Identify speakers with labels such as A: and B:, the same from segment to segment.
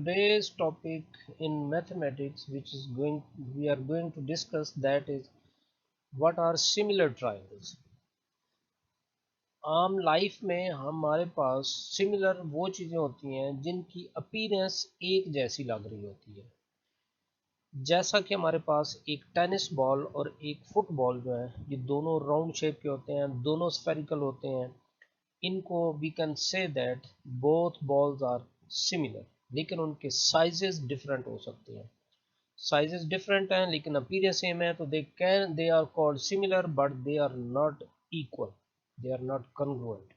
A: today's topic in mathematics, which is going we are going to discuss, that is what are similar triangles. आम life में हमारे पास similar वो चीज़ें होती हैं जिनकी अपीयरेंस एक जैसी लग रही होती है। जैसा कि हमारे पास एक टेनिस बॉल और एक फुटबॉल जो है, ये दोनों राउंड शेप के होते हैं, दोनों स्फेरिकल होते हैं। इनको we can say that both balls are similar, लेकिन उनके साइजेस डिफरेंट हो सकते हैं। साइजेस डिफरेंट हैं लेकिन अपीयरेंस सेम है, तो they are called similar but they are not equal, they are not congruent.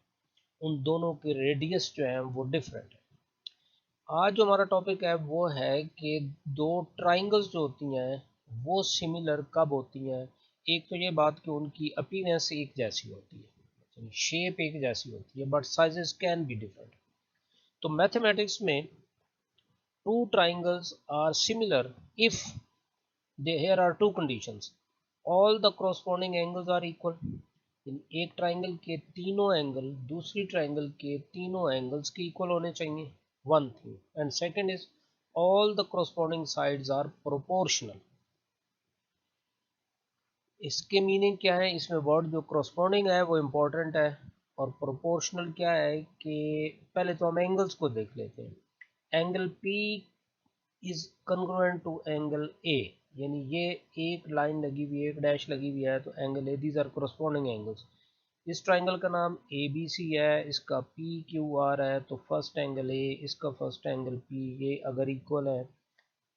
A: उन दोनों के रेडियस जो है वो डिफरेंट है। आज जो हमारा टॉपिक है वो है कि दो ट्राइंगल्स जो होती हैं वो सिमिलर कब होती हैं। एक तो ये बात कि उनकी अपीयरेंस एक जैसी होती है, शेप एक जैसी होती है, but sizes can be different. तो मैथमेटिक्स में two triangles are similar if here are two conditions: all the corresponding angles are equal। एक ट्राइंगल के तीनों एंगल दूसरी ट्राइंगल के तीनों एंगल्स के इक्वल होने चाहिए, one thing. And second is all the corresponding sides are proportional। इसके मीनिंग क्या है, इसमें वर्ड जो corresponding है वो इम्पोर्टेंट है, और proportional क्या है कि पहले तो हम एंगल्स को देख लेते हैं। Angle P is congruent to angle A, यानी ये एक लाइन लगी हुई है, एक डैश लगी हुई है, तो angle A, these are corresponding angles. इस ट्राइंगल का नाम ABC है, इसका PQR है, तो फर्स्ट एंगल A, इसका फर्स्ट एंगल P, ये अगर इक्वल है,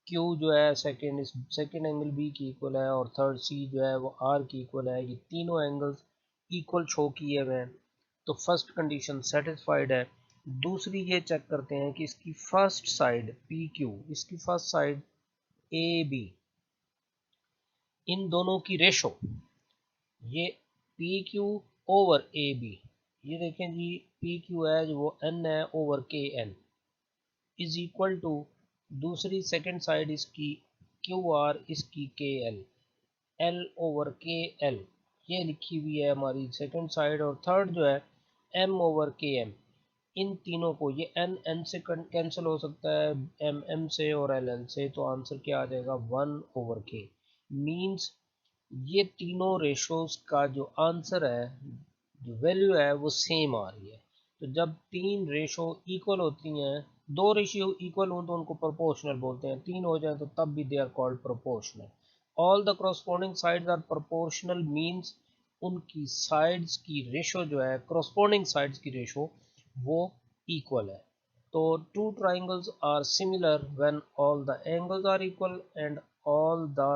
A: Q जो है सेकेंड एंगल B की इक्वल है, और थर्ड C जो है वो R की इक्वल है। ये तीनों एंगल्स इक्वल शो किए हुए हैं, तो फर्स्ट कंडीशन सेटिस्फाइड है। दूसरी ये चेक करते हैं कि इसकी फर्स्ट साइड PQ, इसकी फर्स्ट साइड AB, इन दोनों की रेशो, ये PQ ओवर AB, ये देखें जी, PQ है जो वो N है over KN, is equal to दूसरी सेकंड साइड इसकी QR, इसकी KL, L ओवर KL, ये लिखी हुई है हमारी सेकंड साइड। और थर्ड जो है M ओवर KM, इन तीनों को, ये N N से कैंसिल हो सकता है, M M से और L L से, तो आंसर क्या आ जाएगा, 1 ओवर K। मीन्स ये तीनों रेशोज का जो आंसर है, जो वैल्यू है वो सेम आ रही है। तो जब तीन रेशो इक्वल होती हैं, दो रेशियो इक्वल हो तो उनको प्रोपोर्शनल बोलते हैं, तीन हो जाए तो तब भी they are called proportional. All the corresponding sides are proportional means उनकी साइड्स की रेशो जो है, corresponding साइड्स की रेशो वो इक्वल है। तो two triangles are similar when all the angles are equal and all the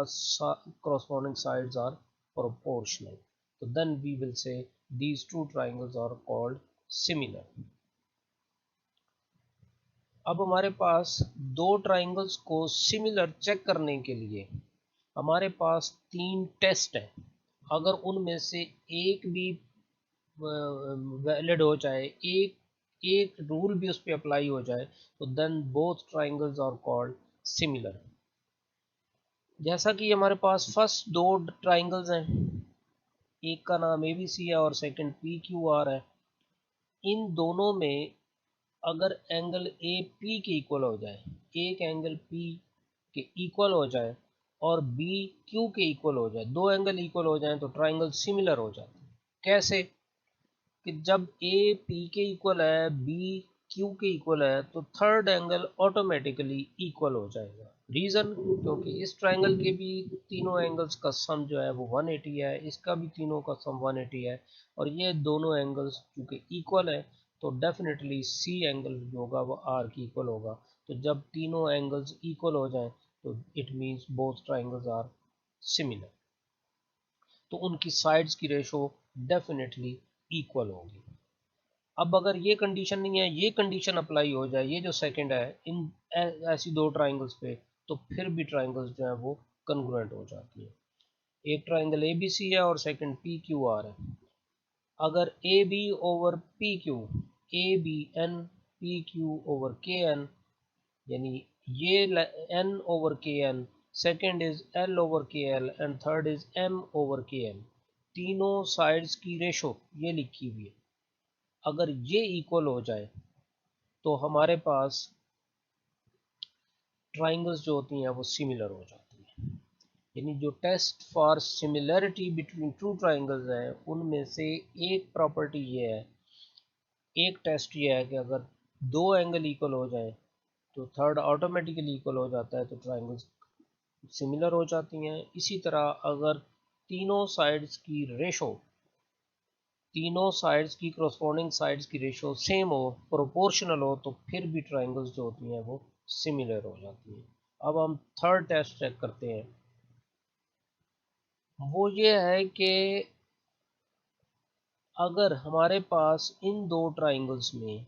A: corresponding sides are proportional. So then we will say these two triangles are called similar. अब हमारे पास दो triangles को similar check करने के लिए हमारे पास तीन test हैं। अगर उनमें से एक भी वैलिड हो जाए, एक एक रूल भी उस पर अप्लाई हो जाए, तो then both triangles are called similar. जैसा कि हमारे पास फर्स्ट दो ट्राइंगल्स हैं, एक का नाम ABC है और सेकंड PQR है। इन दोनों में अगर एंगल AP के इक्वल हो जाए, एक एंगल P के इक्वल हो जाए और BQ के इक्वल हो जाए, दो एंगल इक्वल हो जाए, तो ट्राइंगल सिमिलर हो जाते हैं। कैसे कि जब AP के इक्वल है, BQ के इक्वल है, तो थर्ड एंगल ऑटोमेटिकली इक्वल हो जाएगा। रीज़न, क्योंकि इस ट्राइंगल के भी तीनों एंगल्स का सम जो है वो 180 है, इसका भी तीनों का सम 180 है, और ये दोनों एंगल्स चूँकि इक्वल है, तो डेफिनेटली C एंगल जो होगा वो R की इक्वल होगा। तो जब तीनों एंगल्स इक्वल हो जाएं, तो it means both triangles are similar, तो उनकी साइड्स की रेशो डेफिनेटली इक्वल होगी। अब अगर ये कंडीशन नहीं है, ये कंडीशन अप्लाई हो जाए, ये जो सेकंड है, इन ऐसी दो ट्राइंगल्स पे, तो फिर भी ट्राइंगल्स जो है वो कन्ग्रुएंट हो जाती है। एक ट्राइंगल ABC है और सेकंड PQR है। अगर AB over PQ, ABN PQ over KN, यानी ये N over KN, second is L over KL and third is M over KM, तीनों साइड्स की रेशो ये लिखी हुई है। अगर ये इक्वल हो जाए तो हमारे पास ट्राइंगल्स जो होती हैं वो सिमिलर हो जाती हैं। यानी जो test for similarity between two triangles है उनमें से एक प्रॉपर्टी ये है, एक टेस्ट ये है कि अगर दो एंगल इक्वल हो जाए तो थर्ड ऑटोमेटिकली इक्वल हो जाता है, तो ट्राइंगल्स सिमिलर हो जाती हैं। इसी तरह अगर तीनों साइड्स की रेशो, तीनों साइड्स की करस्पॉन्डिंग साइड्स की रेशो सेम हो, प्रोपोर्शनल हो, तो फिर भी ट्राइंगल्स जो होती हैं वो सिमिलर हो जाती हैं। अब हम थर्ड टेस्ट चेक करते हैं। वो ये है कि अगर हमारे पास इन दो ट्राइंगल्स में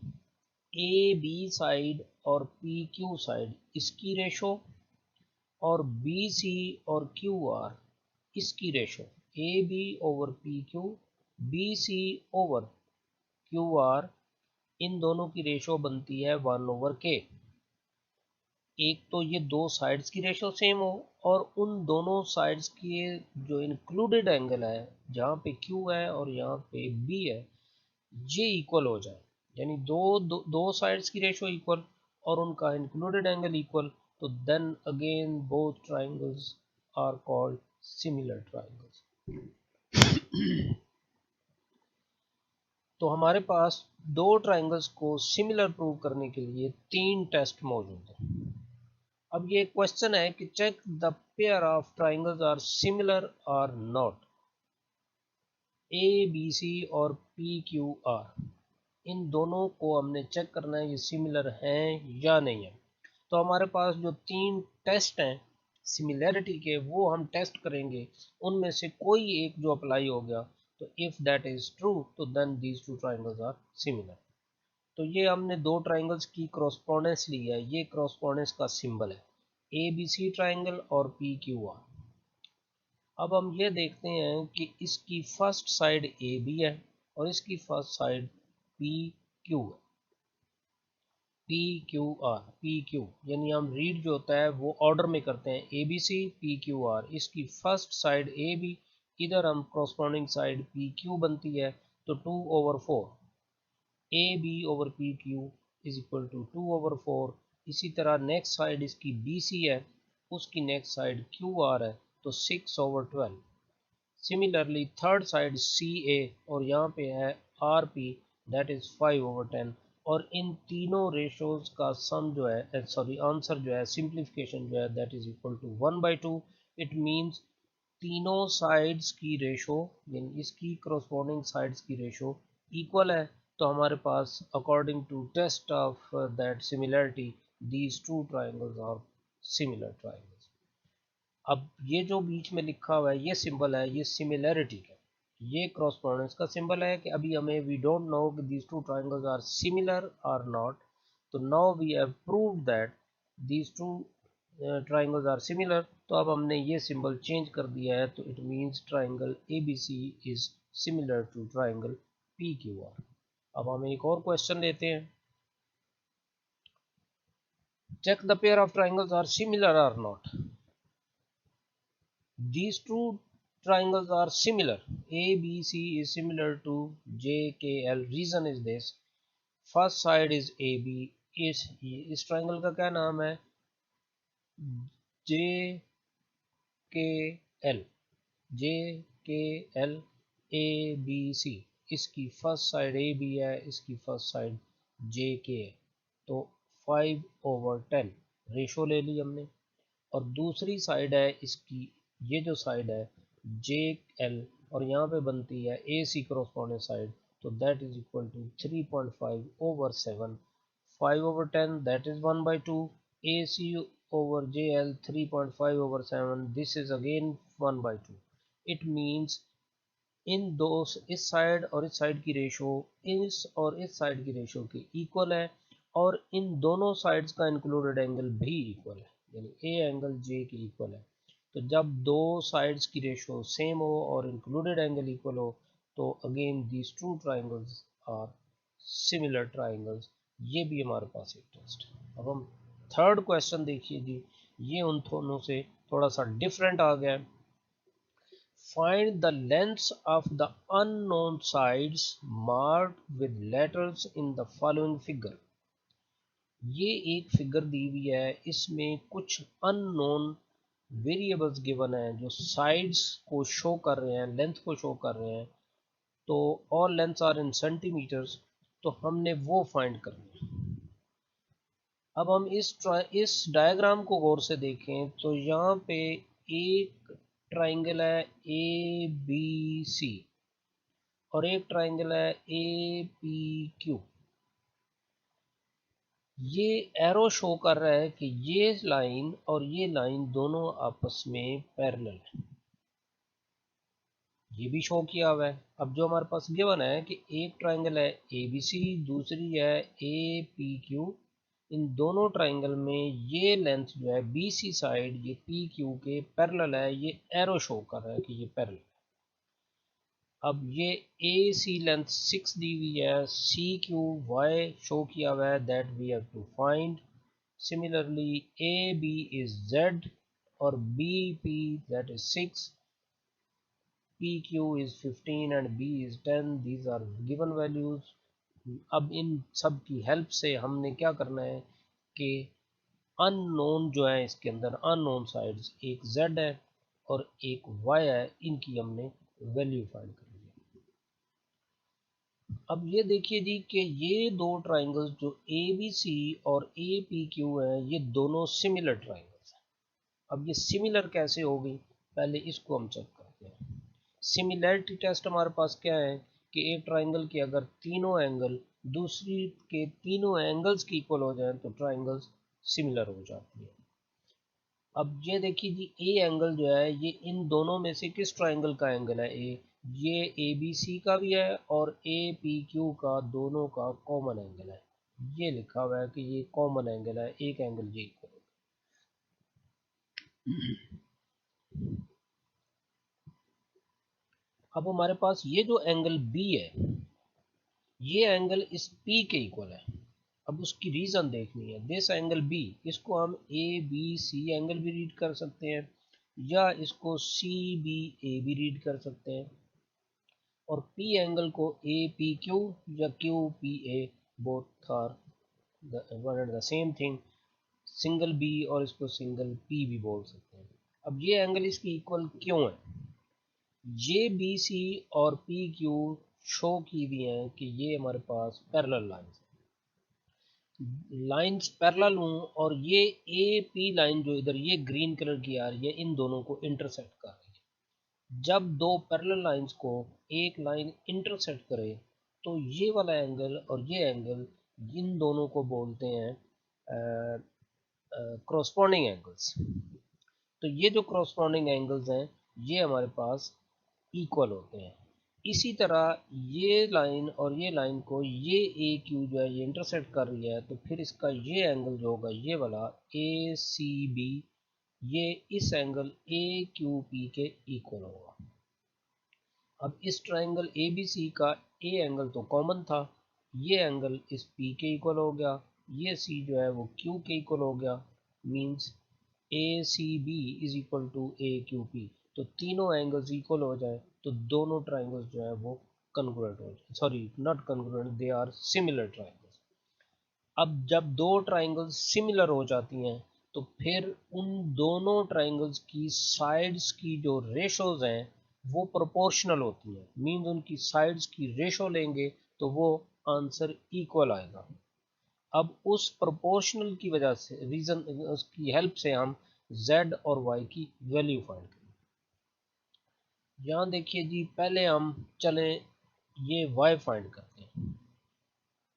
A: ए बी साइड और पी क्यू साइड इसकी रेशो और बी सी और क्यू आर इसकी ratio, A B over P Q, B C over Q R, इन दोनों की रेशो बनती है 1/k। एक तो ये दो साइड्स की रेशो सेम हो और उन दोनों साइड्स की जो इंक्लूडेड एंगल है, जहाँ पे Q है और यहाँ पे B है, ये इक्वल हो जाए। यानी दो साइड्स की रेशो इक्वल और उनका इंक्लूडेड एंगल इक्वल, तो then again both triangles are called similar triangles. तो हमारे पास दो ट्राइंगल्स को सिमिलर प्रूव करने के लिए तीन टेस्ट मौजूद हैं। अब ये क्वेश्चन है कि check the pair of triangles are similar और नॉट। ए बी सी और पी क्यू आर, इन दोनों को हमने चेक करना है ये सिमिलर हैं या नहीं है। तो हमारे पास जो तीन टेस्ट हैं सिमिलैरिटी के, वो हम टेस्ट करेंगे। उनमें से कोई एक जो अप्लाई हो गया, तो इफ़ दैट इज़ ट्रू तो then these two triangles are similar. तो ये हमने दो ट्राइंगल्स की क्रॉसपोंडेंस ली है, ये क्रॉसपोंडेंस का सिंबल है ए बी सी ट्राइंगल और पी क्यू आर। अब हम ये देखते हैं कि इसकी फर्स्ट साइड ए बी है और इसकी फर्स्ट साइड पी क्यू है। P Q are, P Q, यानी हम रीड जो होता है वो ऑर्डर में करते हैं, A B C P Q R. इसकी फर्स्ट साइड ए बी, इधर हम करस्पॉन्डिंग साइड पी क्यू बनती है, तो 2/4 A B over P Q is equal to 2/4। इसी तरह नेक्स्ट साइड इसकी बी सी है, उसकी नेक्स्ट साइड क्यू आर है, तो 6/12। Similarly third side C A और यहाँ पे है आर पी, दैट इज 5/10। और इन तीनों रेशोज का सम जो है, सॉरी आंसर जो है, सिंप्लीफिकेशन जो है, that is equal to 1/2। It means तीनों साइड्स की रेशो, यानी इसकी करस्पॉन्डिंग साइड्स की रेशो इक्वल है। तो हमारे पास according to test of that similarity these two triangles are similar triangles. अब ये जो बीच में लिखा हुआ है ये सिंबल है, ये सिमिलैरिटी का, ये क्रॉसपोंडेंस का सिंबल है कि अभी हमें वी डोंट नो कि these two triangles are similar और नॉट। तो now we have proved that these two triangles are similar. तो अब हमने ये सिंबल चेंज कर दिया है, तो it means triangle A B C is similar to triangle P Q R. अब हम एक और क्वेश्चन लेते हैं। Check the pair of triangles are similar और not. These two triangles are similar. ABC is similar to JKL. Reason is this. First side is AB. इस triangle का क्या नाम है? JKL. JKL ABC. इसकी फर्स्ट साइड AB है, इसकी first side JK है, तो 5/10 रेशो ले ली हमने। और दूसरी साइड है इसकी, ये जो साइड है जे एल, और यहाँ पे बनती है ए सी करस्पॉन्डिंग साइड, तो that is equal to 3.5/7। 5/10 that is 1/2। A C over J L 3.5/7, this is again 1/2। It means इन दो, इस साइड और इस साइड की रेशो इस और इस साइड की रेशो के इक्वल है, और इन दोनों साइड्स का इंक्लूडेड एंगल भी इक्वल है, यानी ए एंगल जे के इक्वल है। तो जब दो साइड्स की रेशो सेम हो और इंक्लूडेड एंगल इक्वल हो, तो again these two triangles are similar triangles. ये भी हमारे पास एक टेस्ट है। अब हम थर्ड क्वेश्चन देखिए जी, ये उन दोनों से थोड़ा सा डिफरेंट आ गया है। Find the lengths of the unknown sides marked with letters in the following figure. ये एक फिगर दी हुई है, इसमें कुछ अननोन वेरिएबल्स गिवन है जो साइड्स को शो कर रहे हैं, लेंथ को शो कर रहे हैं। तो all lengths are in centimetres, तो हमने वो फाइंड करनी है। अब हम इस डायग्राम को गौर से देखें तो यहाँ पे एक ट्राइंगल है ए बी सी और एक ट्राइंगल है ए पी क्यू। ये एरो शो कर रहा है कि ये लाइन और ये लाइन दोनों आपस में पैरेलल है, ये भी शो किया हुआ है। अब जो हमारे पास गिवन है कि एक ट्राइंगल है ए बी सी, दूसरी है ए पी क्यू। इन दोनों ट्राइंगल में ये लेंथ जो है बी सी साइड ये पी क्यू के पैरेलल है, ये एरो शो कर रहा है कि ये पैरेलल। अब ये ए सी लेंथ 6 दी हुई है, सी क्यू वाई शो किया हुआ है, that we have to find. Similarly A B is Z और B P that is 6, P Q is 15 and B is 10, these are given values. अब इन सब की हेल्प से हमने क्या करना है कि अननोन जो है इसके अंदर अननोन साइड्स एक z है और एक y है, इनकी हमने वैल्यू फाइंड करनी है। अब ये देखिए जी कि ये दो ट्राइंगल्स जो ए बी सी और ए पी क्यू है, ये दोनों सिमिलर ट्राइंगल्स हैं। अब ये सिमिलर कैसे हो गई, पहले इसको हम चेक करते हैं। सिमिलैरिटी टेस्ट हमारे पास क्या है कि एक ट्राइंगल के अगर तीनों एंगल दूसरी के तीनों एंगल्स की इक्वल हो जाए तो ट्राइंगल्स सिमिलर हो जाती है। अब ये देखिए जी ए एंगल जो है ये इन दोनों में से किस ट्राइंगल का एंगल है, ये ए बी सी का भी है और ए पी क्यू का, दोनों का कॉमन एंगल है। ये लिखा हुआ है कि ये कॉमन एंगल है, एक एंगल ये इक्वल। अब हमारे पास ये जो एंगल बी है, ये एंगल इस पी के इक्वल है। अब उसकी रीजन देखनी है। दिस एंगल बी, इसको हम ए बी सी एंगल भी रीड कर सकते हैं या इसको सी बी ए भी रीड कर सकते हैं, और P एंगल को ए पी क्यू या Q P A, both are one and the same thing. Single B और इसको सिंगल पी भी बोल सकते हैं। अब ये एंगल इसकी इक्वल क्यों है, ये बी सी और पी क्यू शो की हुई हैं कि ये हमारे पास पैरेलल लाइंस पैरेलल हूँ, और ये ए पी लाइन जो इधर ये ग्रीन कलर की आ रही है, इन दोनों को इंटरसेक्ट कर रही है। जब दो पैरेलल लाइंस को एक लाइन इंटरसेक्ट करे तो ये वाला एंगल और ये एंगल, इन दोनों को बोलते हैं क्रॉसपॉन्डिंग एंगल्स। तो ये जो क्रॉसपॉन्डिंग एंगल्स हैं ये हमारे पास इक्वल होते हैं। इसी तरह ये लाइन और ये लाइन को ये ए क्यू जो है ये इंटरसेक्ट कर रही है, तो फिर इसका ये एंगल जो होगा ये वाला ए सी बी, ये इस एंगल ए क्यू पी के इक्वल होगा। अब इस ट्राइंगल ए बी सी का ए एंगल तो कॉमन था, ये एंगल इस पी के इक्वल हो गया, ये सी जो है वो क्यू के इक्वल हो गया, means A C B is equal to A Q P. तो तीनों एंगल्स इक्वल हो जाए तो दोनों ट्राइंगल्स जो है वो कन्ग्रुएंट हो जाए, sorry not congruent, they are similar triangles. अब जब दो ट्राइंगल्स सिमिलर हो जाती हैं तो फिर उन दोनों ट्राइंगल्स की साइड्स की जो रेशोज हैं वो प्रोपोर्शनल होती हैं, मींस उनकी साइड्स की रेशो लेंगे तो वो आंसर इक्वल आएगा। अब उस प्रोपोर्शनल की वजह से, रीजन उसकी हेल्प से हम z और y की वैल्यू फाइंड करें। यहाँ देखिए जी, पहले हम चलें ये y फाइंड करते हैं।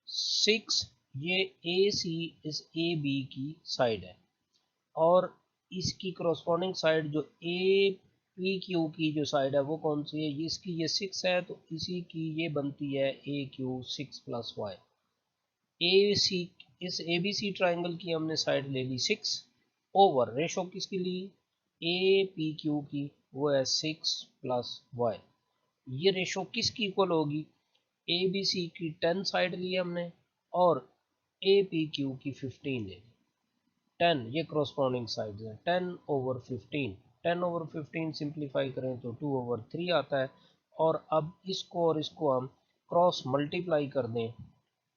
A: 6, ये ए सी इस ए बी की साइड है और इसकी करस्पॉन्डिंग साइड जो ए पी क्यू की जो साइड है वो कौन सी है, ये इसकी ये 6 है, तो इसी की ये बनती है ए क्यू 6 प्लस वाई। ए सी, इस ए बी सी ट्राइंगल की हमने साइड ले ली 6 ओवर रेशो किसकी ली, ए पी क्यू की, वो है 6 प्लस वाई। ये रेशो किसकी इक्वल होगी, ए बी सी की 10 साइड ली हमने और ए पी क्यू की 15 ले ली। 10 ये क्रॉसपॉन्डिंग साइड्स हैं, 10 ओवर 15, 10 ओवर 15 सिंप्लीफाई करें तो 2 ओवर 3 आता है। और अब इसको और इसको हम क्रॉस मल्टीप्लाई कर दें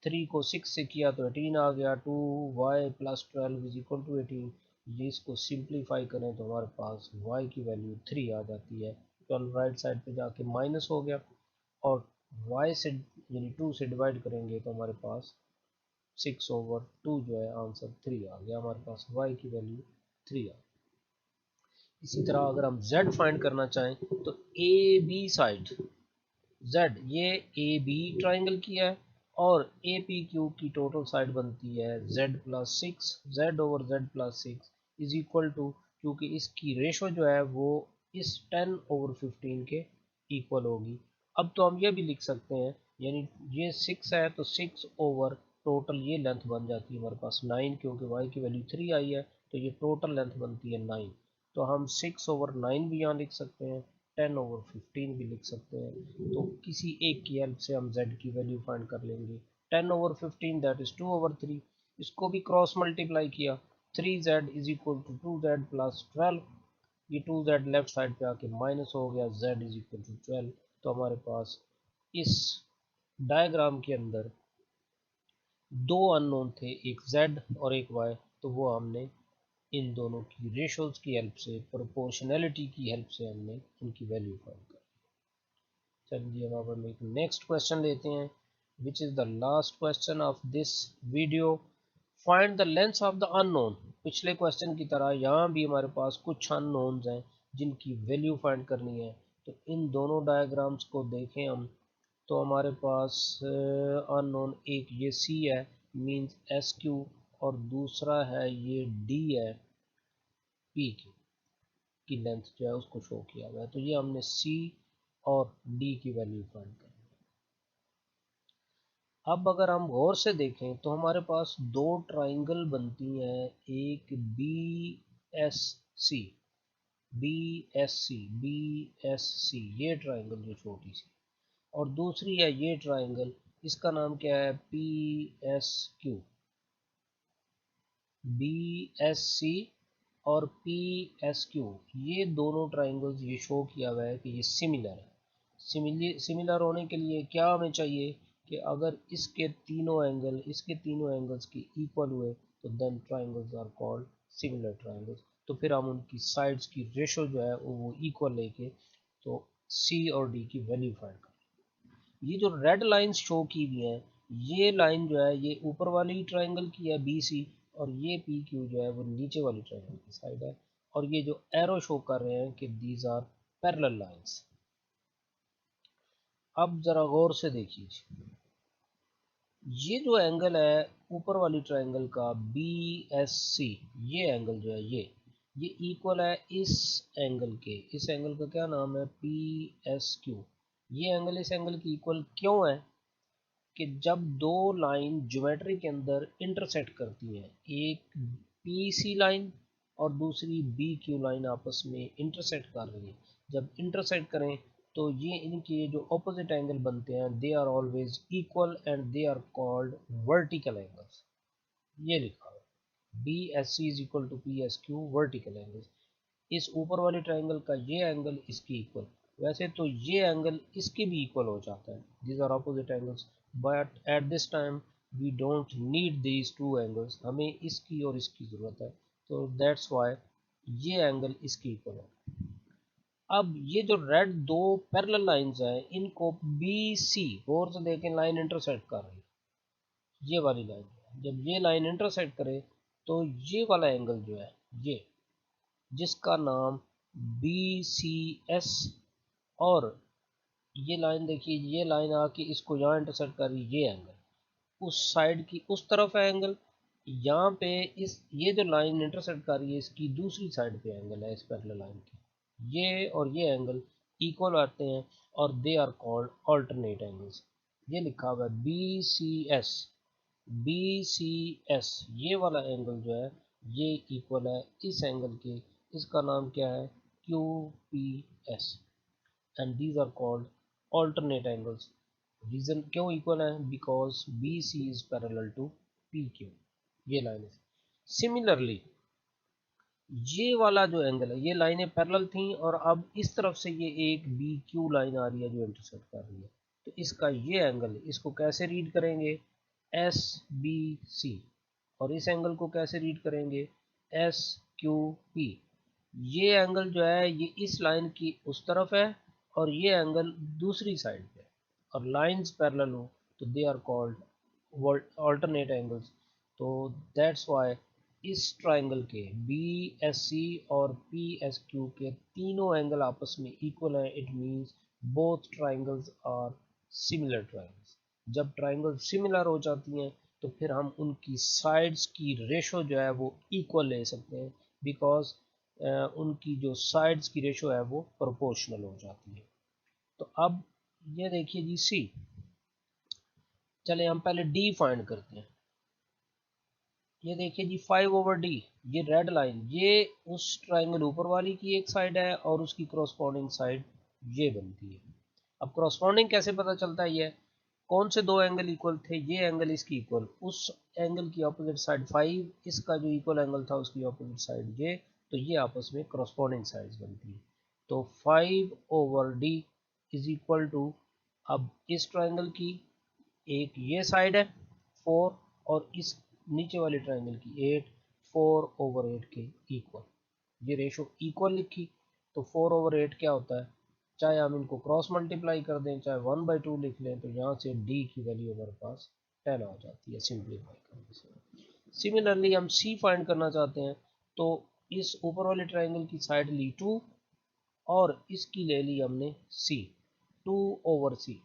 A: 3 को 6 से किया तो 18 आ गया, 2y plus 12 is equal to 18। ये इसको सिंप्लीफाई करें तो हमारे पास y की वैल्यू 3 आ जाती है। 12 राइट साइड पे जाके माइनस हो गया, और y से यानी 2 से डिवाइड करेंगे तो हमारे पास 6/2 जो है आंसर 3 आ गया, हमारे पास y की वैल्यू 3 आ गई। इसी तरह अगर हम z फाइंड करना चाहें तो ए बी साइड z, ये ए बी ट्राइंगल की है, और ए पी क्यू की टोटल साइड बनती है z+6, z/z+6 is equal to, क्योंकि इसकी रेशो जो है वो इस 10/15 के इक्वल होगी। अब तो हम ये भी लिख सकते हैं, यानी ये 6 है तो 6 ओवर टोटल ये लेंथ बन जाती है हमारे पास 9, क्योंकि y की वैल्यू 3 आई है तो ये टोटल लेंथ बनती है 9। तो हम 6/9 भी यहाँ लिख सकते हैं, 10/15 भी लिख सकते हैं। तो किसी एक की हेल्प से हम z की वैल्यू फाइंड कर लेंगे। 10/15 दैट इज 2/3, इसको भी क्रॉस मल्टीप्लाई किया, 3z is equal to 2z plus 12, ये 2z लेफ्ट साइड पे आके माइनस हो गया, z इज इक्वल टू 12। तो हमारे पास इस डायग्राम के अंदर दो अननोन थे, एक z और एक y, तो वो हमने इन दोनों की रेशोज की हेल्प से, प्रोपोर्शनैलिटी की हेल्प से हमने उनकी वैल्यू फाइंड कर। चलिए अब हम एक नेक्स्ट क्वेश्चन लेते हैं, which is the last question of this video. Find the length of the unknown. पिछले क्वेश्चन की तरह यहाँ भी हमारे पास कुछ अननोन्स हैं जिनकी वैल्यू फाइंड करनी है। तो इन दोनों डायग्राम्स को देखें हम, तो हमारे पास अननोन एक ये सी है, मींस एस क्यू, और दूसरा है ये डी है, पी क्यू की लेंथ जो है उसको शो किया हुआ है। तो ये हमने सी और डी की वैल्यू फाइंड करनी है। अब अगर हम गौर से देखें तो हमारे पास दो ट्राइंगल बनती हैं, एक बी एस सी ये ट्राइंगल जो छोटी सी, और दूसरी है ये ट्राइंगल, इसका नाम क्या है, P S Q. B S C और पी एस क्यू, ये दोनों ट्राइंगल्स ये शो किया हुआ है कि ये सिमिलर है। सिमिलर होने के लिए क्या हमें चाहिए कि अगर इसके तीनों एंगल्स के इक्वल हुए तो then triangles are called similar triangles. तो फिर हम उनकी साइड्स की रेशो जो है वो इक्वल लेके तो सी और डी की वैल्यू फाइंड करें। ये जो रेड लाइंस शो की हुई हैं, ये लाइन जो है ये ऊपर वाली ट्राइंगल की है बी सी, और ये पी क्यू जो है वो नीचे वाली ट्राइंगल की साइड है। और ये जो एरो शो कर रहे हैं कि दीज आर पैरेलल लाइंस। अब जरा गौर से देखिए, ये जो एंगल है ऊपर वाली ट्राइंगल का बी एस सी, ये एंगल जो है ये इक्वल है इस एंगल के, इस एंगल का क्या नाम है, पी एस क्यू। ये एंगल इस एंगल की इक्वल क्यों है कि जब दो लाइन ज्योमेट्री के अंदर इंटरसेक्ट करती हैं, एक पी सी लाइन और दूसरी बी क्यू लाइन आपस में इंटरसेक्ट कर रही है, जब इंटरसेक्ट करें तो ये इनके जो ऑपोजिट एंगल बनते हैं they are always equal and they are called vertical angles. ये लिखा है B S C is equal to P S Q vertical angles. इस ऊपर वाले ट्राइंगल का ये एंगल इसकी इक्वल, वैसे तो ये एंगल इसके भी इक्वल हो जाता है, these are opposite angles, but at this time we don't need these two angles, हमें इसकी और इसकी ज़रूरत है, तो दैट्स वाई ये एंगल इसकी इक्वल है। अब ये जो रेड दो पैरेलल लाइंस हैं इनको बी सी, गौर से देखें लाइन इंटरसेक्ट कर रही है, ये वाली लाइन, जब ये लाइन इंटरसेक्ट करे तो ये वाला एंगल जो है ये, जिसका नाम बी सी एस, और ये लाइन देखिए, ये लाइन आके इसको यहाँ इंटरसेक्ट कर रही है, ये एंगल उस साइड की उस तरफ है एंगल, यहाँ पे इस ये जो लाइन इंटरसेक्ट कर रही है इसकी दूसरी साइड पे एंगल है इस पैरेलल लाइन की, ये और ये एंगल इक्वल आते हैं और they are called alternate angles. ये लिखा हुआ है बी सी एस, ये वाला एंगल जो है ये इक्वल है इस एंगल के, इसका नाम क्या है, Q P S, and these are called alternate angles। Reason क्यों इक्वल है, because B C is parallel to P Q, ये लाइन है। सिमिलरली ये वाला जो एंगल है, ये लाइनें पैरेलल थी और अब इस तरफ से ये एक बी क्यू लाइन आ रही है जो इंटरसेक्ट कर रही है, तो इसका ये एंगल इसको कैसे रीड करेंगे, एस बी सी, और इस एंगल को कैसे रीड करेंगे, एस क्यू पी। ये एंगल जो है ये इस लाइन की उस तरफ है और ये एंगल दूसरी साइड पे, और लाइंस पैरेलल हो तो they are called alternate angles. तो दैट्स वाई इस ट्राइंगल के बी एस सी और पी एस क्यू के तीनों एंगल आपस में इक्वल है। It means both triangles are similar triangles. जब ट्राइंगल सिमिलर हो जाती हैं तो फिर हम उनकी साइड्स की रेशो जो है वो इक्वल ले सकते हैं, बिकॉज उनकी जो साइड्स की रेशो है वो प्रोपोर्शनल हो जाती है। तो अब ये देखिए जी सी, चले हम पहले डी फाइंड करते हैं। ये देखिए जी 5/d, ये रेड लाइन ये उस ट्राइंगल ऊपर वाली की एक साइड है और उसकी करस्पॉन्डिंग साइड ये बनती है। अब करस्पॉन्डिंग कैसे पता चलता है, ये कौन से दो एंगल इक्वल थे, ये एंगल इसकी इक्वल, उस एंगल की ऑपोजिट साइड 5, इसका जो इक्वल एंगल था उसकी ऑपोजिट साइड ये, तो ये आपस में करस्पॉन्डिंग साइड्स बनती है। तो 5/d इज इक्वल टू, अब इस ट्राइंगल की एक ये साइड है 4 और इस नीचे वाली ट्राइंगल की 8, 4/8 के इक्वल, ये रेशो इक्वल लिखी। तो 4/8 क्या होता है, चाहे हम इनको क्रॉस मल्टीप्लाई कर दें चाहे 1/2 लिख लें, तो यहाँ से d की वैल्यू हमारे पास 10 आ जाती है सिंप्लीफाई करने से। सिमिलरली हम c फाइंड करना चाहते हैं, तो इस ऊपर वाले ट्राइंगल की साइड ली 2 और इसकी ले ली हमने c, 2/c।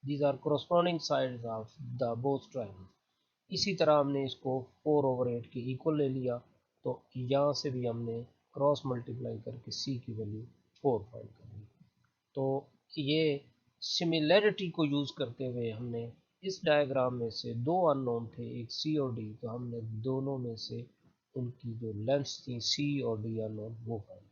A: These are corresponding sides of the both triangles। इसी तरह हमने इसको 4/8 के इक्वल ले लिया, तो यहाँ से भी हमने क्रॉस मल्टीप्लाई करके c की वैल्यू 4 फाइंड कर ली। तो ये सिमिलैरिटी को यूज़ करते हुए हमने इस डायग्राम में से दो अननोन थे, एक c और d, तो हमने दोनों में से उनकी जो लेंथ्स थी c और d अननोन वो फाइंड